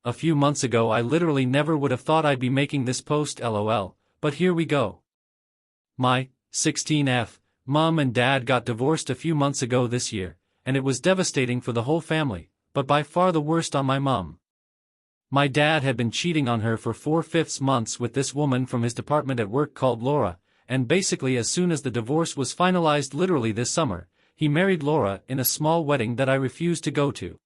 A few months ago I literally never would have thought I'd be making this post lol, but here we go. My 16F mom and dad got divorced a few months ago this year, and it was devastating for the whole family, but by far the worst on my mom. My dad had been cheating on her for 4/5 months with this woman from his department at work called Laura, and basically as soon as the divorce was finalized literally this summer, he married Laura in a small wedding that I refused to go to.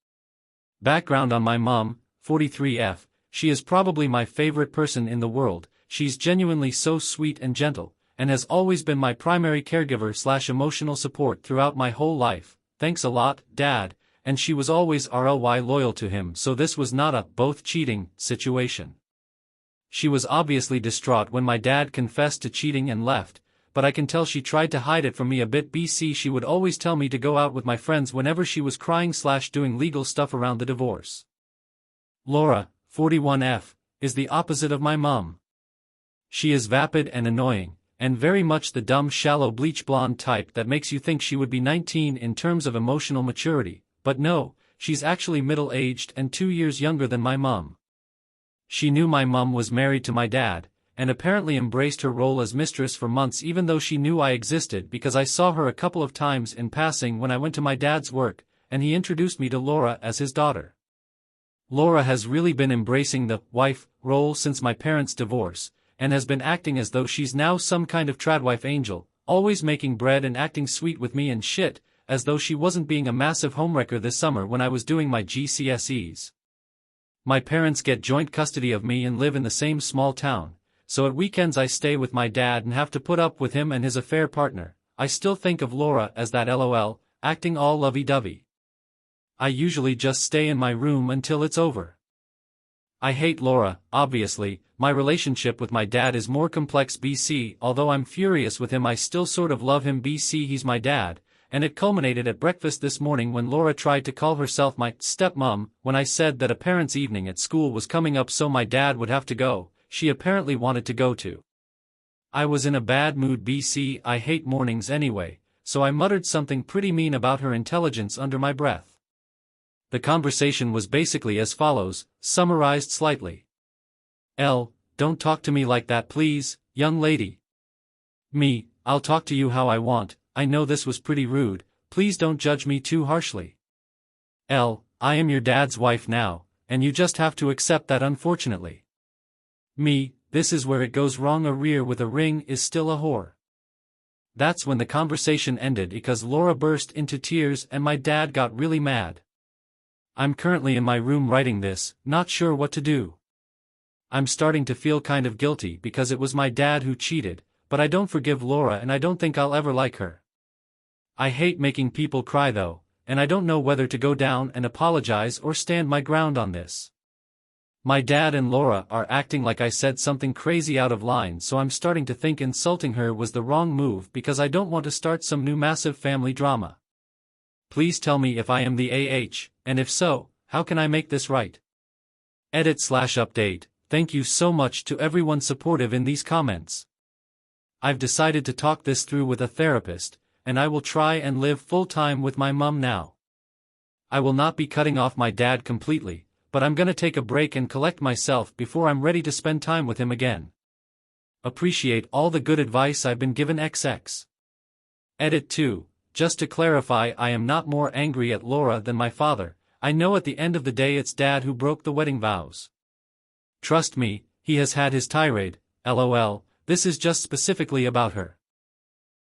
Background on my mom, 43F, she is probably my favorite person in the world. She's genuinely so sweet and gentle, and has always been my primary caregiver/emotional support throughout my whole life. Thanks a lot, Dad, and she was always RLY loyal to him, so this was not a both cheating situation. She was obviously distraught when my dad confessed to cheating and left, but I can tell she tried to hide it from me a bit. She would always tell me to go out with my friends whenever she was crying/doing legal stuff around the divorce. Laura, 41F, is the opposite of my mom. She is vapid and annoying, and very much the dumb shallow bleach blonde type that makes you think she would be 19 in terms of emotional maturity, but no, she's actually middle-aged and 2 years younger than my mom. She knew my mom was married to my dad, and apparently embraced her role as mistress for months even though she knew I existed because I saw her a couple of times in passing when I went to my dad's work, and he introduced me to Laura as his daughter. Laura has really been embracing the wife role since my parents' divorce, and has been acting as though she's now some kind of tradwife angel, always making bread and acting sweet with me and shit, as though she wasn't being a massive homewrecker this summer when I was doing my GCSEs. My parents get joint custody of me and live in the same small town, so at weekends I stay with my dad and have to put up with him and his affair partner. I still think of Laura as that LOL, acting all lovey-dovey. I usually just stay in my room until it's over. I hate Laura, obviously. My relationship with my dad is more complex. Although I'm furious with him, I still sort of love him. He's my dad, and it culminated at breakfast this morning when Laura tried to call herself my stepmom. When I said that a parents' evening at school was coming up so my dad would have to go, she apparently wanted to go too. I was in a bad mood. I hate mornings anyway, so I muttered something pretty mean about her intelligence under my breath. The conversation was basically as follows, summarized slightly. L, don't talk to me like that please, young lady. Me, I'll talk to you how I want. I know this was pretty rude, please don't judge me too harshly. L, I am your dad's wife now, and you just have to accept that unfortunately. Me, this is where it goes wrong. A rear with a ring is still a whore. That's when the conversation ended because Laura burst into tears and my dad got really mad. I'm currently in my room writing this, not sure what to do. I'm starting to feel kind of guilty because it was my dad who cheated, but I don't forgive Laura and I don't think I'll ever like her. I hate making people cry though, and I don't know whether to go down and apologize or stand my ground on this. My dad and Laura are acting like I said something crazy out of line, so I'm starting to think insulting her was the wrong move because I don't want to start some new massive family drama. Please tell me if I am the AH, and if so, how can I make this right? Edit/update. Thank you so much to everyone supportive in these comments. I've decided to talk this through with a therapist, and I will try and live full-time with my mom now. I will not be cutting off my dad completely, but I'm gonna take a break and collect myself before I'm ready to spend time with him again. Appreciate all the good advice I've been given XX. Edit 2. Just to clarify, I am not more angry at Laura than my father. I know at the end of the day it's Dad who broke the wedding vows. Trust me, he has had his tirade, LOL, this is just specifically about her.